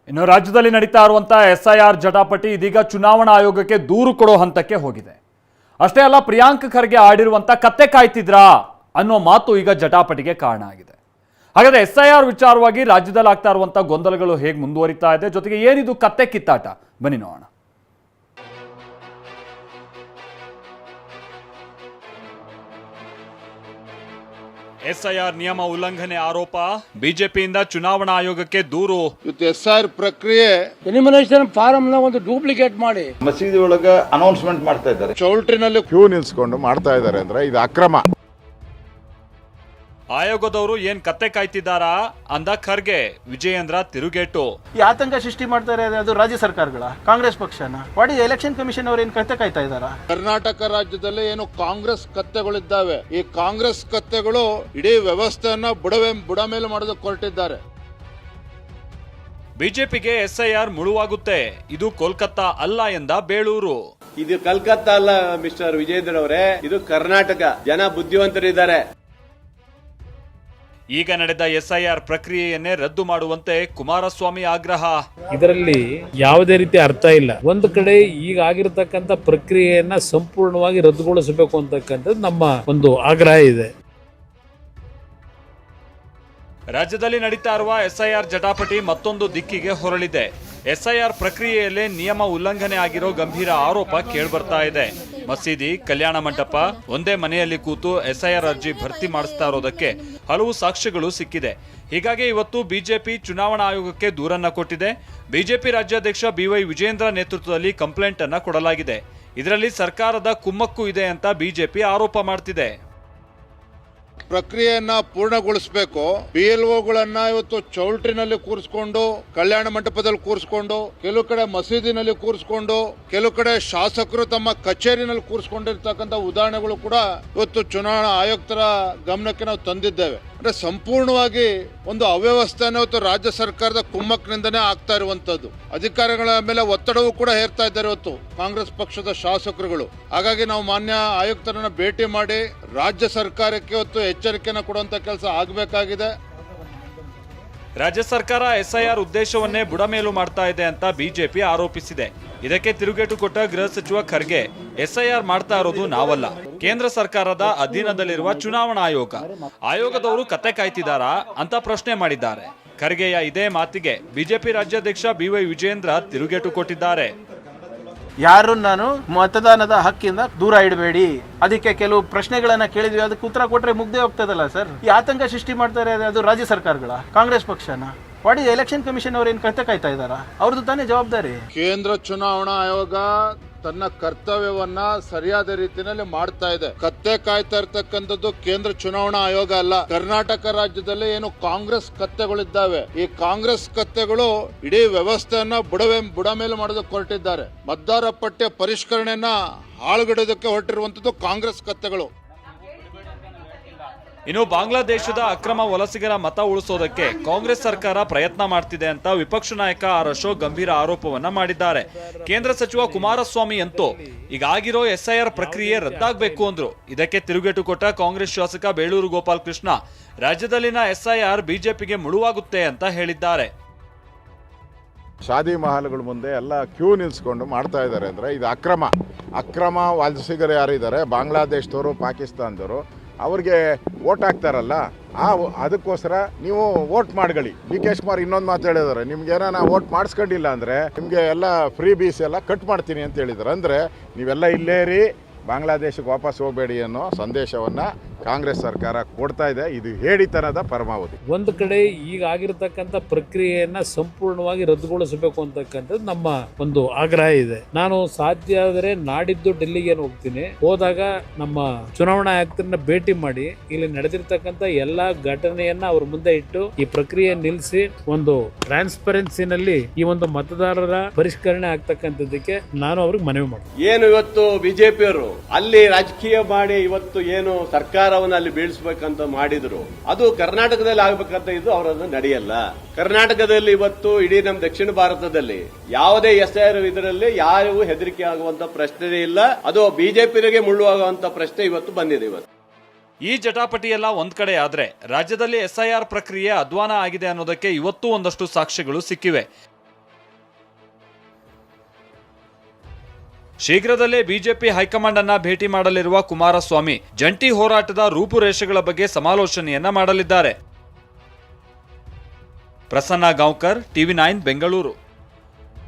ಇನ್ನು ರಾಜ್ಯದಲ್ಲಿ ನಡೀತಾ ಇರುವಂತಹ ಎಸ್ಐಆರ್ ಜಟಾಪಟಿ ಇದೀಗ ಚುನಾವಣಾ ಆಯೋಗಕ್ಕೆ ದೂರು ಕೊಡೋ ಹಂತಕ್ಕೆ ಹೋಗಿದೆ. ಅಷ್ಟೇ ಅಲ್ಲ, ಪ್ರಿಯಾಂಕ್ ಖರ್ಗೆ ಆಡಿರುವಂತ ಕತ್ತೆ ಕಾಯ್ತಿದ್ರಾ ಅನ್ನೋ ಮಾತು ಈಗ ಜಟಾಪಟಿಗೆ ಕಾರಣ ಆಗಿದೆ. ಹಾಗಾದ್ರೆ ಎಸ್ಐಆರ್ ವಿಚಾರವಾಗಿ ರಾಜ್ಯದಲ್ಲಿ ಆಗ್ತಾ ಇರುವಂತಹ ಗೊಂದಲಗಳು ಹೇಗೆ ಮುಂದುವರಿತಾ ಇದೆ, ಜೊತೆಗೆ ಏನಿದು ಕತ್ತೆ ಕಿತ್ತಾಟ, ಬನ್ನಿ ನೋಡೋಣ. ಎಸ್ಐಆರ್ ನಿಯಮ ಉಲ್ಲಂಘನೆ ಆರೋಪ, ಬಿಜೆಪಿಯಿಂದ ಚುನಾವಣಾ ಆಯೋಗಕ್ಕೆ ದೂರು. ಎಸ್ಐಆರ್ ಪ್ರಕ್ರಿಯೆ ಎಲಿಮಿನೇಷನ್ ಫಾರಂ ನ ಒಂದು ಡೂಪ್ಲಿಕೇಟ್ ಮಾಡಿ ಮಸೀದಿ ಒಳಗೆ ಅನೌನ್ಸ್ಮೆಂಟ್ ಮಾಡ್ತಾ ಇದ್ದಾರೆ. ಚೌಲ್ಟ್ರಿನಲ್ಲಿ ಕ್ಯೂ ನಿಲ್ಸ್ಕೊಂಡು ಮಾಡ್ತಾ ಇದ್ದಾರೆ ಅಂದ್ರೆ ಇದು ಅಕ್ರಮ. ಆಯೋಗದವರು ಏನ್ ಕತ್ತೆ ಕಾಯ್ತಿದ್ದಾರಾ ಅಂದ ಖರ್ಗೆ. ವಿಜಯೇಂದ್ರ ತಿರುಗೇಟು. ಈ ಆತಂಕ ಸೃಷ್ಟಿ ಮಾಡ್ತಾರೆ ಅದು ರಾಜ್ಯ ಸರ್ಕಾರಗಳ ಕಾಂಗ್ರೆಸ್ ಪಕ್ಷನ ವಾಡಿ ಎಲೆಕ್ಷನ್ ಕಮಿಷನ್ ಅವರು ಏನ್ ಕತ್ತೆ ಕಾಯ್ತಾ ಇದಾರ. ಕರ್ನಾಟಕ ರಾಜ್ಯದಲ್ಲಿ ಏನು ಕಾಂಗ್ರೆಸ್ ಕತ್ತೆಗಳಿದ್ದಾವೆ, ಈ ಕಾಂಗ್ರೆಸ್ ಕತ್ತೆಗಳು ಇಡೀ ವ್ಯವಸ್ಥೆಯನ್ನ ಬುಡ ಮೇಲೆ ಮಾಡೋದಕ್ಕೆ ಹೊರಟಿದ್ದಾರೆ. ಬಿಜೆಪಿಗೆ ಎಸ್ಐಆರ್ ಮುಳುವಾಗುತ್ತೆ, ಇದು ಕೋಲ್ಕತ್ತಾ ಅಲ್ಲ ಎಂದ ಬೇಳೂರು. ಇದು ಕಲ್ಕತ್ತಾ ಅಲ್ಲ ಮಿಸ್ಟರ್ ವಿಜೇಂದ್ರ ಅವರೇ, ಇದು ಕರ್ನಾಟಕ. ಜನ ಬುದ್ಧಿವಂತರಿದ್ದಾರೆ. ಈಗ ನಡೆದ ಎಸ್ಐಆರ್ ಪ್ರಕ್ರಿಯೆಯನ್ನೇ ರದ್ದು ಮಾಡುವಂತೆ ಕುಮಾರಸ್ವಾಮಿ ಆಗ್ರಹ. ಇದರಲ್ಲಿ ಯಾವುದೇ ರೀತಿ ಅರ್ಥ ಇಲ್ಲ. ಒಂದು ಕಡೆ ಈಗ ಆಗಿರತಕ್ಕಂತ ಪ್ರಕ್ರಿಯೆಯನ್ನ ಸಂಪೂರ್ಣವಾಗಿ ರದ್ದುಗೊಳಿಸಬೇಕು ಅಂತಕ್ಕಂಥದ್ದು ನಮ್ಮ ಒಂದು ಆಗ್ರಹ ಇದೆ. ರಾಜ್ಯದಲ್ಲಿ ನಡೀತಾ ಇರುವ ಎಸ್ಐಆರ್ ಜಟಾಪಟಿ ಮತ್ತೊಂದು ದಿಕ್ಕಿಗೆ ಹೊರಳಿದೆ. ಎಸ್ಐಆರ್ ಪ್ರಕ್ರಿಯೆಯಲ್ಲೇ ನಿಯಮ ಉಲ್ಲಂಘನೆ ಆಗಿರೋ ಗಂಭೀರ ಆರೋಪ ಕೇಳ್ಬರ್ತಾ ಇದೆ. ಮಸೀದಿ, ಕಲ್ಯಾಣ ಮಂಟಪ, ಒಂದೇ ಮನೆಯಲ್ಲಿ ಕೂತು ಎಸ್ಐಆರ್ ಅರ್ಜಿ ಭರ್ತಿ ಮಾಡಿಸ್ತಾ ಇರೋದಕ್ಕೆ ಹಲವು ಸಾಕ್ಷ್ಯಗಳು ಸಿಕ್ಕಿದೆ. ಹೀಗಾಗಿ ಇವತ್ತು ಬಿಜೆಪಿ ಚುನಾವಣಾ ಆಯೋಗಕ್ಕೆ ದೂರನ್ನ ಕೊಟ್ಟಿದೆ. ಬಿಜೆಪಿ ರಾಜ್ಯಾಧ್ಯಕ್ಷ BY ವಿಜೇಂದ್ರ ನೇತೃತ್ವದಲ್ಲಿ ಕಂಪ್ಲೇಂಟ್ ಅನ್ನ ಕೊಡಲಾಗಿದೆ. ಇದರಲ್ಲಿ ಸರ್ಕಾರದ ಕುಮ್ಮಕ್ಕು ಇದೆ ಅಂತ ಬಿಜೆಪಿ ಆರೋಪ ಮಾಡ್ತಿದೆ. ಪ್ರಕ್ರಿಯೆಯನ್ನ ಪೂರ್ಣಗೊಳಿಸಬೇಕು. PLOಗಳನ್ನ ಇವತ್ತು ಚೌಲ್ಟ್ರಿನಲ್ಲಿ ಕೂರಿಸಿಕೊಂಡು, ಕಲ್ಯಾಣ ಮಂಟಪದಲ್ಲಿ ಕೂರಿಸಿಕೊಂಡು, ಕೆಲವು ಕಡೆ ಮಸೀದಿನಲ್ಲಿ ಕೂರಿಸಿಕೊಂಡು, ಕೆಲವು ಕಡೆ ಶಾಸಕರು ತಮ್ಮ ಕಚೇರಿನಲ್ಲಿ ಕೂರಿಸಿಕೊಂಡಿರ್ತಕ್ಕಂಥ ಉದಾಹರಣೆಗಳು ಕೂಡ ಇವತ್ತು ಚುನಾವಣಾ ಆಯುಕ್ತರ ಗಮನಕ್ಕೆ ನಾವು ತಂದಿದ್ದೇವೆ. ಅಂದ್ರೆ ಸಂಪೂರ್ಣವಾಗಿ ಒಂದು ಅವ್ಯವಸ್ಥೆಯನ್ನು ಇವತ್ತು ರಾಜ್ಯ ಸರ್ಕಾರದ ಕುಮ್ಮಕ್ನಿಂದನೇ ಆಗ್ತಾ ಇರುವಂತದ್ದು. ಅಧಿಕಾರಿಗಳ ಮೇಲೆ ಒತ್ತಡವೂ ಕೂಡ ಹೇರ್ತಾ ಇದ್ದಾರೆ ಇವತ್ತು ಕಾಂಗ್ರೆಸ್ ಪಕ್ಷದ ಶಾಸಕರುಗಳು. ಹಾಗಾಗಿ ನಾವು ಮಾನ್ಯ ಆಯುಕ್ತರನ್ನ ಭೇಟಿ ಮಾಡಿ ರಾಜ್ಯ ಸರ್ಕಾರಕ್ಕೆ ಇವತ್ತು ಎಚ್ಚರಿಕೆಯನ್ನು ಕೊಡುವಂತ ಕೆಲಸ ಆಗಬೇಕಾಗಿದೆ. ರಾಜ್ಯ ಸರ್ಕಾರ ಎಸ್ಐಆರ್ ಉದ್ದೇಶವನ್ನೇ ಬುಡಮೇಲು ಮಾಡ್ತಾ ಇದೆ ಅಂತ ಬಿಜೆಪಿ ಆರೋಪಿಸಿದೆ. ಇದಕ್ಕೆ ತಿರುಗೇಟು ಕೊಟ್ಟ ಗೃಹ ಸಚಿವ ಖರ್ಗೆ, ಎಸ್ಐಆರ್ ಮಾಡ್ತಾ ಇರೋದು ನಾವಲ್ಲ, ಕೇಂದ್ರ ಸರ್ಕಾರದ ಅಧೀನದಲ್ಲಿರುವ ಚುನಾವಣಾ ಆಯೋಗ. ಆಯೋಗದವರು ಕತ್ತೆ ಕಾಯ್ತಿದ್ದಾರಾ ಅಂತ ಪ್ರಶ್ನೆ ಮಾಡಿದ್ದಾರೆ. ಖರ್ಗೆಯ ಇದೇ ಮಾತಿಗೆ ಬಿಜೆಪಿ ರಾಜ್ಯಾಧ್ಯಕ್ಷ BY ವಿಜೇಂದ್ರ ತಿರುಗೇಟು ಕೊಟ್ಟಿದ್ದಾರೆ. ಯಾರು ನಾನು ಮತದಾನದ ಹಕ್ಕಿಂದ ದೂರ ಇಡಬೇಡಿ. ಅದಕ್ಕೆ ಕೆಲವು ಪ್ರಶ್ನೆಗಳನ್ನ ಕೇಳಿದ್ವಿ, ಅದಕ್ಕೆ ಉತ್ತರ ಕೊಟ್ರೆ ಮುಗ್ದೇ ಹೋಗ್ತದಲ್ಲ ಸರ್. ಈ ಆತಂಕ ಸೃಷ್ಟಿ ಮಾಡ್ತಾರೆ ಅದು ರಾಜ್ಯ ಸರ್ಕಾರಗಳ ಕಾಂಗ್ರೆಸ್ ಪಕ್ಷನ ವಾಡಿ ಎಲೆಕ್ಷನ್ ಕಮಿಷನ್ ಅವರು ಏನ್ ಕತ್ತೆ ಕಾಯ್ತಾ ಇದಾರ. ಅವ್ರದ್ದು ತಾನೇ ಜವಾಬ್ದಾರಿ. ಕೇಂದ್ರ ಚುನಾವಣಾ ಆಯೋಗ ತನ್ನ ಕರ್ತವ್ಯವನ್ನ ಸರಿಯಾದ ರೀತಿಯಲ್ಲಿ ಮಾಡ್ತಾ ಇದೆ. ಕತ್ತೆ ಕಾಯ್ತಾ ಇರ್ತಕ್ಕಂಥದ್ದು ಕೇಂದ್ರ ಚುನಾವಣಾ ಆಯೋಗ ಅಲ್ಲ. ಕರ್ನಾಟಕ ರಾಜ್ಯದಲ್ಲಿ ಏನು ಕಾಂಗ್ರೆಸ್ ಕತ್ತೆಗಳಿದ್ದಾವೆ, ಈ ಕಾಂಗ್ರೆಸ್ ಕತ್ತೆಗಳು ಇಡೀ ವ್ಯವಸ್ಥೆಯನ್ನ ಬುಡ ಮೇಲೆ ಮಾಡೋದಕ್ಕೆ ಹೊರಟಿದ್ದಾರೆ. ಮತದಾರ ಪಟ್ಟಿ ಪರಿಷ್ಕರಣೆಯನ್ನ ಹಾಳುಗಡೋದಕ್ಕೆ ಹೊರಟಿರುವಂತದ್ದು ಕಾಂಗ್ರೆಸ್ ಕತ್ತೆಗಳು. ಇನ್ನು ಬಾಂಗ್ಲಾದೇಶದ ಅಕ್ರಮ ವಲಸಿಗರ ಮತ ಉಳಿಸೋದಕ್ಕೆ ಕಾಂಗ್ರೆಸ್ ಸರ್ಕಾರ ಪ್ರಯತ್ನ ಮಾಡ್ತಿದೆ ಅಂತ ವಿಪಕ್ಷ ನಾಯಕ ಆರ್ ಅಶೋಕ್ ಗಂಭೀರ ಆರೋಪವನ್ನ ಮಾಡಿದ್ದಾರೆ. ಕೇಂದ್ರ ಸಚಿವ ಕುಮಾರಸ್ವಾಮಿ ಅಂತೂ ಈಗಾಗಿರೋ ಎಸ್ಐಆರ್ ಪ್ರಕ್ರಿಯೆ ರದ್ದಾಗಬೇಕು ಅಂದ್ರು. ಇದಕ್ಕೆ ತಿರುಗೇಟು ಕೊಟ್ಟ ಕಾಂಗ್ರೆಸ್ ಶಾಸಕ ಬೇಳೂರು ಗೋಪಾಲ್ ಕೃಷ್ಣ, ರಾಜ್ಯದಲ್ಲಿನ ಎಸ್ಐಆರ್ ಬಿಜೆಪಿಗೆ ಮುಳುವಾಗುತ್ತೆ ಅಂತ ಹೇಳಿದ್ದಾರೆ. ಶಾದಿ ಮಹಲ್ಗಳ ಮುಂದೆ ಎಲ್ಲ ಕ್ಯೂ ನಿಲ್ಸ್ಕೊಂಡು ಮಾಡ್ತಾ ಇದ್ದಾರೆ ಅಂದ್ರೆ ಇದು ಅಕ್ರಮ ವಲಸಿಗರು ಯಾರಿದ್ದಾರೆ, ಬಾಂಗ್ಲಾದೇಶದವರು, ಪಾಕಿಸ್ತಾನದವರು, ಅವ್ರಿಗೆ ವೋಟ್ ಹಾಕ್ತಾರಲ್ಲ, ಅದಕ್ಕೋಸ್ಕರ ನೀವು ವೋಟ್ ಮಾಡ್ಕೊಳ್ಳಿ. DK ಶಿವಕುಮಾರ್ ಇನ್ನೊಂದು ಮಾತು ಹೇಳಿದ್ದಾರೆ, ನಿಮ್ಗೆ ಏನಾರ ವೋಟ್ ಮಾಡಿಸ್ಕೊಂಡಿಲ್ಲ ಅಂದರೆ ನಿಮಗೆ ಎಲ್ಲ ಫ್ರೀ ಬೀಸ್ ಎಲ್ಲ ಕಟ್ ಮಾಡ್ತೀನಿ ಅಂತ ಹೇಳಿದ್ದಾರೆ. ಅಂದರೆ ನೀವೆಲ್ಲ ಇಲ್ಲೇ ರೀ, ಬಾಂಗ್ಲಾದೇಶಕ್ಕೆ ವಾಪಸ್ ಹೋಗಬೇಡಿ ಅನ್ನೋ ಸಂದೇಶವನ್ನು ಕಾಂಗ್ರೆಸ್ ಸರ್ಕಾರ ಕೊಡ್ತಾ ಇದೆ. ಇದು ಹೇಡಿತನದ ಪರಮಾವಧಿ. ಒಂದು ಕಡೆ ಈಗ ಆಗಿರತಕ್ಕಂತ ಪ್ರಕ್ರಿಯೆಯನ್ನ ಸಂಪೂರ್ಣವಾಗಿ ರದ್ದುಗೊಳಿಸಬೇಕು ಅಂತಕ್ಕಂಥದ್ದು ನಮ್ಮ ಒಂದು ಆಗ್ರಹ ಇದೆ. ನಾನು ಸಾಧ್ಯ ಆದರೆ ನಾಡಿದ್ದು ಡೆಲ್ಲಿಗೆ ಹೋಗ್ತೀನಿ. ಹೋದಾಗ ನಮ್ಮ ಚುನಾವಣಾ ಆಯುಕ್ತರನ್ನ ಭೇಟಿ ಮಾಡಿ ಇಲ್ಲಿ ನಡೆದಿರ್ತಕ್ಕಂಥ ಎಲ್ಲಾ ಘಟನೆಯನ್ನ ಅವ್ರ ಮುಂದೆ ಇಟ್ಟು ಈ ಪ್ರಕ್ರಿಯೆ ನಿಲ್ಲಿಸಿ ಒಂದು ಟ್ರಾನ್ಸ್ಪರೆನ್ಸಿನಲ್ಲಿ ಈ ಒಂದು ಮತದಾರರ ಪರಿಷ್ಕರಣೆ ಆಗ್ತಕ್ಕಂಥದ್ದಕ್ಕೆ ನಾನು ಅವ್ರಿಗೆ ಮನವಿ ಮಾಡ್ತೀನಿ. ಏನು ಇವತ್ತು ಬಿಜೆಪಿಯವರು ಅಲ್ಲಿ ರಾಜಕೀಯ ಮಾಡಿ ಇವತ್ತು ಏನು ಸರ್ಕಾರವನ್ನು ಅಲ್ಲಿ ಬೀಳಿಸಬೇಕಂತ ಮಾಡಿದ್ರು, ಅದು ಕರ್ನಾಟಕದಲ್ಲಿ ಆಗ್ಬೇಕಂತ ಇದು ಅವರನ್ನು ನಡೆಯಲ್ಲ. ಕರ್ನಾಟಕದಲ್ಲಿ ಇವತ್ತು ಇಡೀ ನಮ್ಮ ದಕ್ಷಿಣ ಭಾರತದಲ್ಲಿ ಯಾವುದೇ ಎಸ್ಐಆರ್ ಇದರಲ್ಲಿ ಯಾರಿಗೂ ಹೆದರಿಕೆ ಆಗುವಂತ ಪ್ರಶ್ನೆ ಇಲ್ಲ. ಅದು ಬಿಜೆಪಿಗೆ ಮುಳ್ಳುವಾಗುವಂತ ಪ್ರಶ್ನೆ ಇವತ್ತು ಬಂದಿದೆ. ಇವತ್ತು ಈ ಜಟಾಪಟಿಯೆಲ್ಲ ಒಂದ್ ಕಡೆ ಆದ್ರೆ ರಾಜ್ಯದಲ್ಲಿ ಎಸ್ಐಆರ್ ಪ್ರಕ್ರಿಯೆ ಅಧ್ವಾನ ಆಗಿದೆ ಅನ್ನೋದಕ್ಕೆ ಇವತ್ತೂ ಒಂದಷ್ಟು ಸಾಕ್ಷ್ಯಗಳು ಸಿಕ್ಕಿವೆ. ಶೀಘ್ರದಲ್ಲೇ ಬಿಜೆಪಿ ಹೈಕಮಾಂಡ್ ಅನ್ನ ಭೇಟಿ ಮಾಡಲಿರುವ ಕುಮಾರಸ್ವಾಮಿ ಜಂಟಿ ಹೋರಾಟದ ರೂಪುರೇಷೆಗಳ ಬಗ್ಗೆ ಸಮಾಲೋಚನೆಯನ್ನ ಮಾಡಲಿದ್ದಾರೆ. ಪ್ರಸನ್ನ ಗಾಂವ್ಕರ್, TV9 ಬೆಂಗಳೂರು.